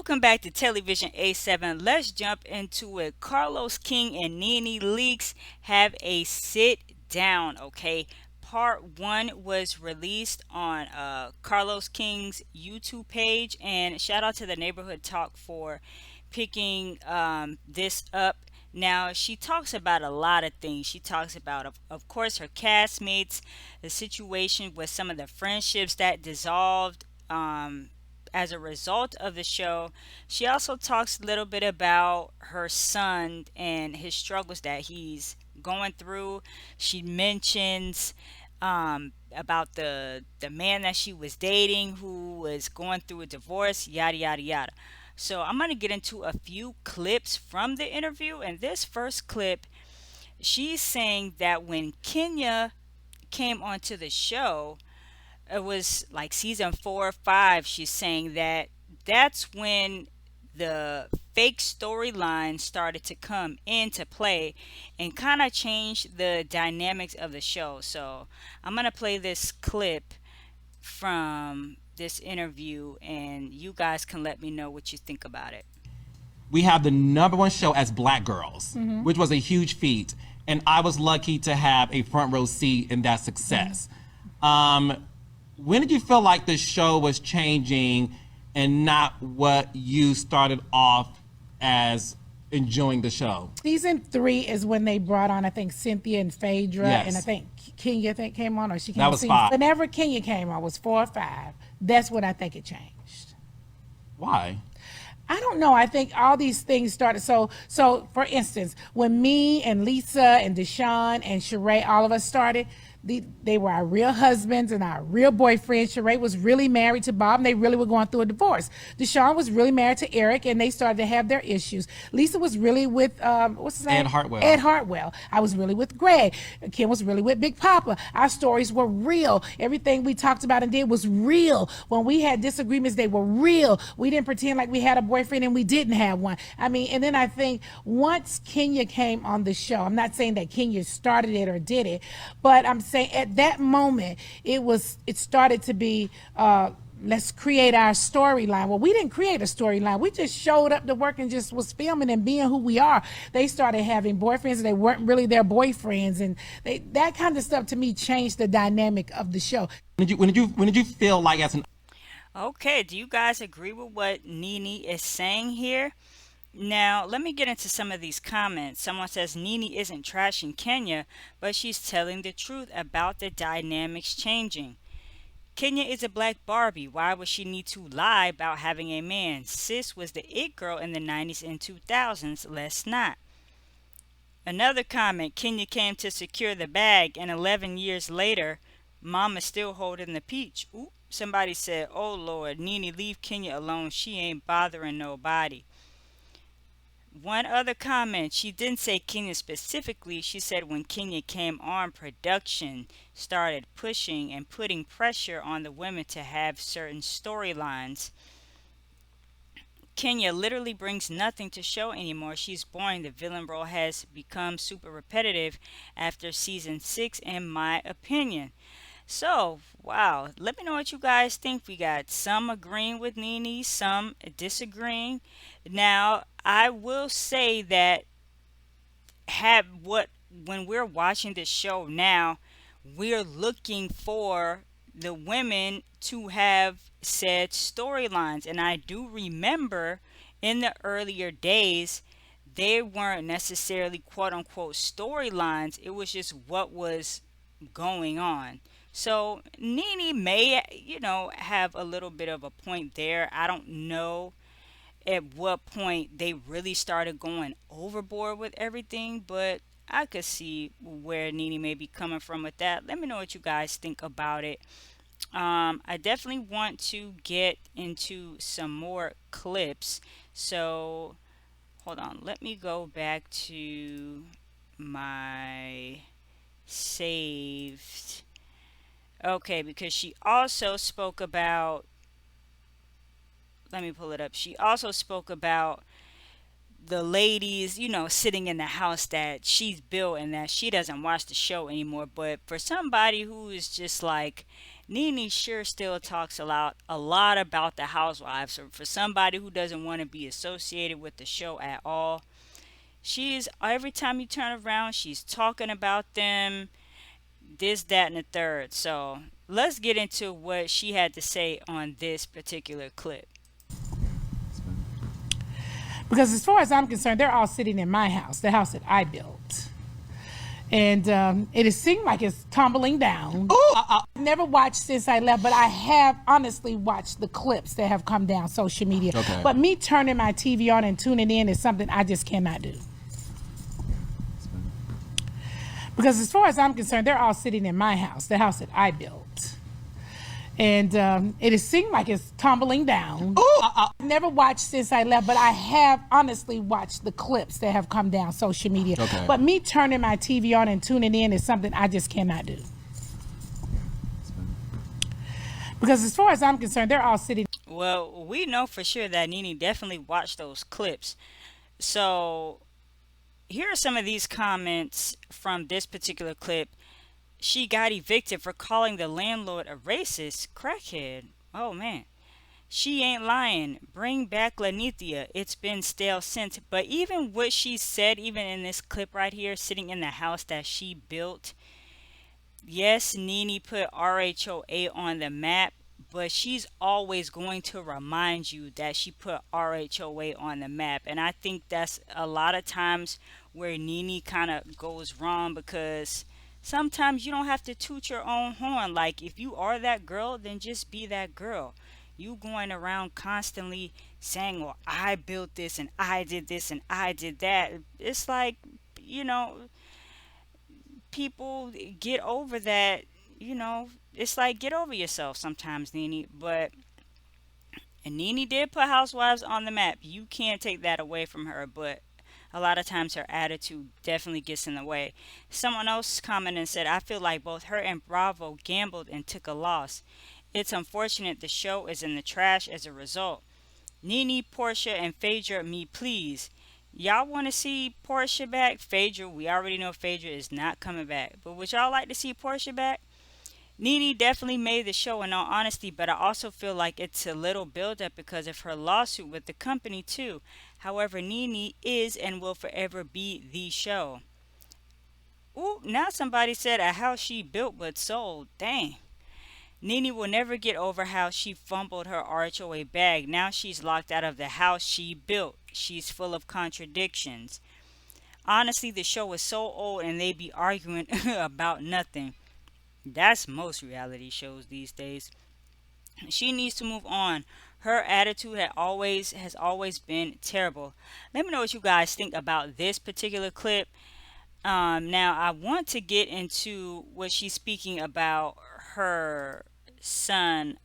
Welcome back to Television A7. Let's jump into it. Carlos King and Nene Leakes have a sit down, okay? Part one was released on Carlos King's YouTube page, and shout out to the Neighborhood Talk for picking this up. Now, she talks about a lot of things. She talks about, of course, her castmates, the situation with some of the friendships that dissolved. As a result of the show. She also talks a little bit about her son and his struggles that he's going through. She mentions about the man that she was dating who was going through a divorce, yada yada yada. So I'm gonna get into a few clips from the interview. And this first clip, she's saying that when Kenya came onto the show, it was like season 4 or 5. She's saying that that's when the fake storyline started to come into play and kind of change the dynamics of the show. So I'm going to play this clip from this interview and you guys can let me know what you think about it. We have the number one show as Black Girls, which was a huge feat. And I was lucky to have a front row seat in that success. When did you feel like the show was changing and not what you started off as enjoying the show? Season 3 is when they brought on, I think, Cynthia and Phaedra, Yes. and I think Kenya came on, or she came That on. was season- 5. Whenever Kenya came on was 4 or 5. That's when I think it changed. Why? I don't know. I think all these things started. So for instance, when me and Lisa and Deshaun and Sheree, all of us started, they were our real husbands and our real boyfriends. Sheree was really married to Bob, and they really were going through a divorce. Deshaun was really married to Eric, and they started to have their issues. Lisa was really with what's his name? Ed Hartwell. Ed Hartwell. I was really with Greg. Kim was really with Big Papa. Our stories were real. Everything we talked about and did was real. When we had disagreements, they were real. We didn't pretend like we had a boyfriend and we didn't have one. I mean, and then I think once Kenya came on the show, I'm not saying that Kenya started it or did it, but I'm saying at that moment it started to be let's create our storyline. Well, we didn't create a storyline. We just showed up to work and just was filming and being who we are. They started having boyfriends and they weren't really their boyfriends, and that kind of stuff to me changed the dynamic of the show. When did you feel like as an Okay, do you guys agree with what Nene is saying here? Now, let me get into some of these comments. Someone says Nene isn't trashing Kenya, but she's telling the truth about the dynamics changing. Kenya is a black Barbie. Why would she need to lie about having a man? Sis was the it girl in the 90s and 2000s. Let's not. Another comment, Kenya came to secure the bag, and 11 years later, Mama's still holding the peach. Oop, somebody said, oh Lord, Nene, leave Kenya alone. She ain't bothering nobody. One other comment, she didn't say Kenya specifically. She said when Kenya came on, production started pushing and putting pressure on the women to have certain storylines. Kenya literally brings nothing to show anymore. She's boring. The villain role has become super repetitive after season 6, in my opinion. So, wow. Let me know what you guys think. We got some agreeing with Nene, some disagreeing. Now, I will say that have what when we're watching this show now, we're looking for the women to have said storylines. And I do remember in the earlier days, they weren't necessarily quote unquote storylines. It was just what was going on. So Nene may, have a little bit of a point there. I don't know at what point they really started going overboard with everything, but I could see where Nene may be coming from with that. Let me know what you guys think about it. I definitely want to get into some more clips. So hold on, let me go back to my saved. Okay, because she also spoke about, let me pull it up. She also spoke about the ladies, sitting in the house that she's built and that she doesn't watch the show anymore. But for somebody who is just like Nene sure still talks a lot about the housewives. So for somebody who doesn't want to be associated with the show at all, she's every time you turn around, she's talking about them, this, that, and the third. So let's get into what she had to say on this particular clip. Because as far as I'm concerned, they're all sitting in my house, the house that I built. And it has seemed like it's tumbling down. I've never watched since I left, but I have honestly watched the clips that have come down social media. Okay. But me turning my TV on and tuning in is something I just cannot do. Because as far as I'm concerned, they're all sitting in my house, the house that I built. And it has seemed like it's tumbling down. I've never watched since I left, but I have honestly watched the clips that have come down social media. Okay. But me turning my TV on and tuning in is something I just cannot do. Because as far as I'm concerned, they're all sitting. Well, we know for sure that Nene definitely watched those clips. So here are some of these comments from this particular clip. She got evicted for calling the landlord a racist crackhead. Oh man. She ain't lying. Bring back Lanithia. It's been stale since. But even what she said, even in this clip right here, sitting in the house that she built, yes, Nene put RHOA on the map, but she's always going to remind you that she put RHOA on the map. And I think that's a lot of times where Nene kind of goes wrong, because sometimes you don't have to toot your own horn. Like, if you are that girl, then just be that girl. You going around constantly saying, well, I built this and I did this and I did that. It's like, you know, people get over that. It's like, get over yourself sometimes, Nene. But and Nene did put housewives on the map. You can't take that away from her, but a lot of times her attitude definitely gets in the way. Someone else commented and said, I feel like both her and Bravo gambled and took a loss. It's unfortunate the show is in the trash as a result. Nene, Portia, and Phaedra, me please. Y'all want to see Portia back? Phaedra, we already know Phaedra is not coming back. But would y'all like to see Portia back? Nene definitely made the show in all honesty, but I also feel like it's a little build up because of her lawsuit with the company too. However, Nene is and will forever be the show. Ooh, now somebody said a house she built but sold. Dang. Nene will never get over how she fumbled her RHOA bag. Now she's locked out of the house she built. She's full of contradictions. Honestly, the show is so old and they be arguing about nothing. That's most reality shows these days. She needs to move on. Her attitude has always been terrible. Let me know what you guys think about this particular clip. Now I want to get into what she's speaking about her son,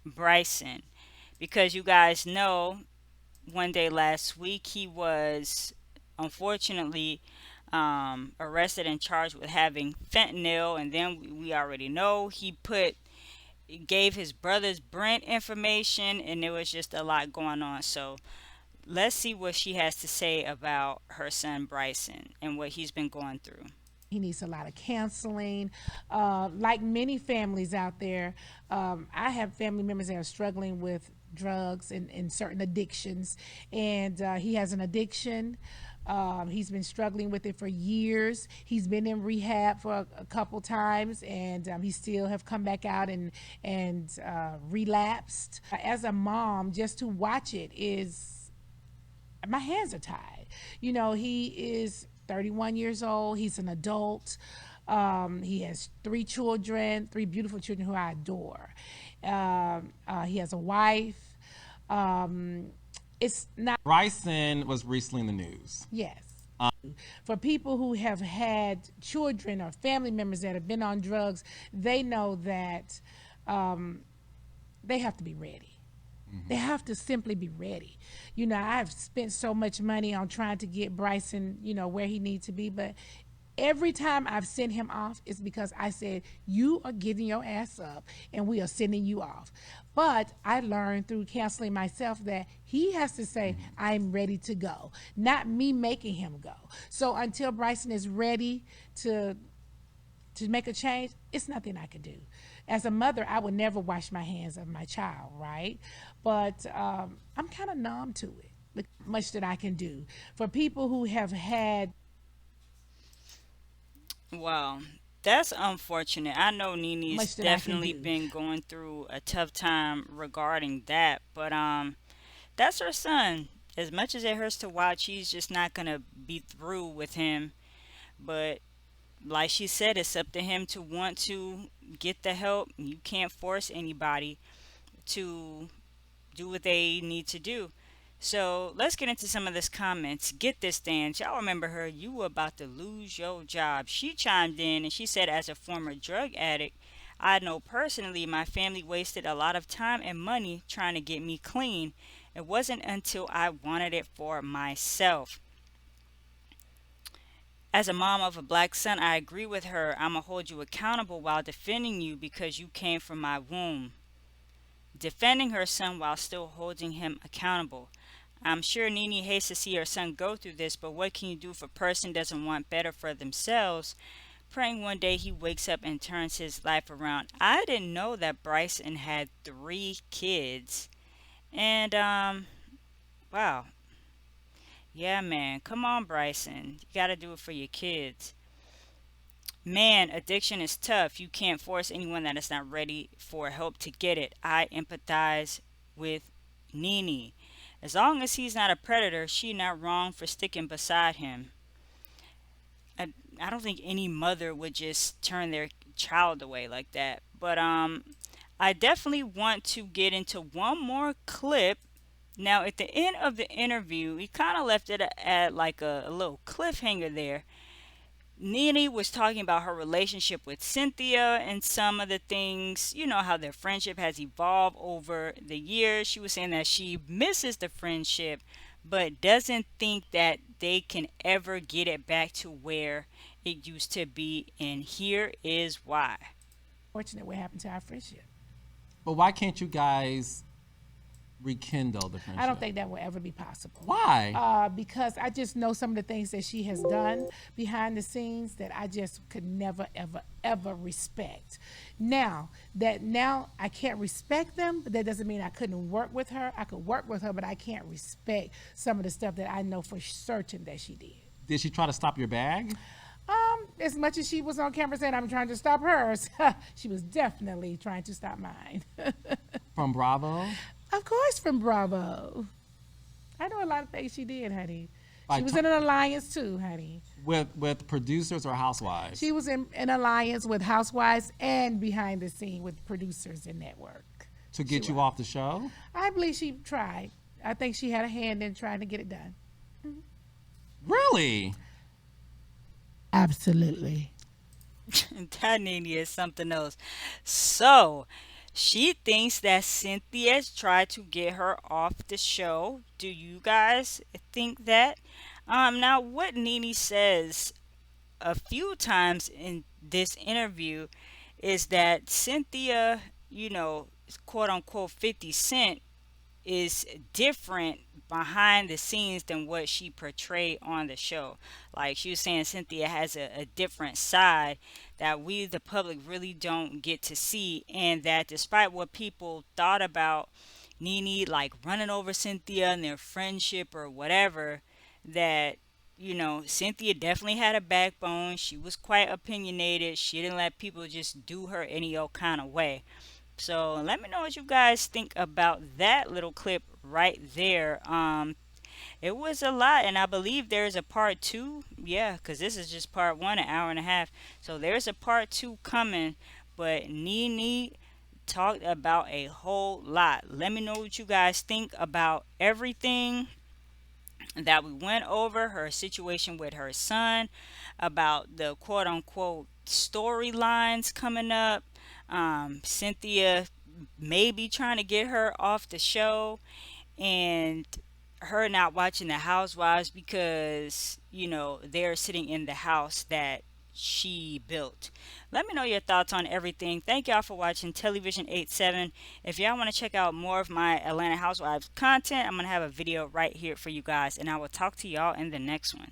Bryson, because you guys know one day last week he was unfortunately arrested and charged with having fentanyl, and then we already know he gave his brother's Brent information, and there was just a lot going on. So let's see what she has to say about her son Bryson and what he's been going through. He needs a lot of counseling. Like many families out there, I have family members that are struggling with drugs and certain addictions, and he has an addiction. He's been struggling with it for years. He's been in rehab for a couple times, and he still have come back out and relapsed. As a mom, just to watch it is, my hands are tied. He is 31 years old. He's an adult. He has three children, three beautiful children who I adore. He has a wife. It's not. Bryson was recently in the news. Yes. For people who have had children or family members that have been on drugs, they know that they have to be ready. They have to simply be ready. I've spent so much money on trying to get Bryson, where he needs to be, but every time I've sent him off, it's because I said, you are giving your ass up and we are sending you off. But I learned through counseling myself that he has to say, I'm ready to go, not me making him go. So until Bryson is ready to to make a change, it's nothing I can do. As a mother, I would never wash my hands of my child, right? But I'm kind of numb to it. Much that I can do for people who have had Well, that's unfortunate. I know Nene's much that I can definitely do. been going through a tough time regarding that, but that's her son. As much as it hurts to watch, he's just not gonna be through with him. But like she said, it's up to him to want to get the help. You can't force anybody to do what they need to do. So let's get into some of this comments. Get this, Dan. Y'all remember her? You were about to lose your job. She chimed in and she said, as a former drug addict, I know personally my family wasted a lot of time and money trying to get me clean. It wasn't until I wanted it for myself. As a mom of a black son, I agree with her. I'm going to hold you accountable while defending you because you came from my womb. Defending her son while still holding him accountable. I'm sure Nene hates to see her son go through this, but what can you do if a person doesn't want better for themselves? Praying one day he wakes up and turns his life around. I didn't know that Bryson had 3 kids. And, wow. Yeah, man. Come on, Bryson. You gotta do it for your kids. Man, addiction is tough. You can't force anyone that is not ready for help to get it. I empathize with Nene. As long as he's not a predator, she not wrong for sticking beside him. I don't think any mother would just turn their child away like that. But I definitely want to get into one more clip. Now, at the end of the interview, he kind of left it at like a little cliffhanger there. Nene was talking about her relationship with Cynthia and some of the things, how their friendship has evolved over the years. She was saying that she misses the friendship, but doesn't think that they can ever get it back to where it used to be. And here is why. Fortunate what happened to our friendship. But why can't you guys rekindle the I don't friendship? think that will ever be possible. Why? Because I just know some of the things that she has done behind the scenes that I just could never, ever, ever respect. Now I can't respect them, but that doesn't mean I couldn't work with her. I could work with her, but I can't respect some of the stuff that I know for certain that she did. Did she try to stop your bag As much as she was on camera saying I'm trying to stop hers, she was definitely trying to stop mine. from Bravo? Of course, from Bravo. I know a lot of things she did, honey. She Like was t- in an alliance too, honey. with producers or housewives? She was in an alliance with Housewives and behind the scene with producers and network. To She get you was. off the show? I believe she tried. I think she had a hand in trying to get it done. Really? Absolutely. That Nene is something else. So, she thinks that Cynthia's tried to get her off the show. Do you guys think that? Now, what Nene says a few times in this interview is that Cynthia, quote unquote 50 Cent, is different behind the scenes than what she portrayed on the show. Like she was saying, Cynthia has a different side that we, the public, really don't get to see, and that despite what people thought about Nene, like running over Cynthia and their friendship or whatever, that Cynthia definitely had a backbone. She was quite opinionated. She didn't let people just do her any old kind of way. So let me know what you guys think about that little clip right there. It was a lot, and I believe there's a part two. Yeah, because this is just part one, an hour and a half. So there's a part two coming. But Nene talked about a whole lot. Let me know what you guys think about everything that we went over, her situation with her son, about the quote unquote storylines coming up. Cynthia may be trying to get her off the show, and her not watching the housewives because they're sitting in the house that she built. Let me know your thoughts on everything. Thank y'all for watching Television 87. If y'all want to check out more of my Atlanta Housewives content, I'm going to have a video right here for you guys, and I will talk to y'all in the next one.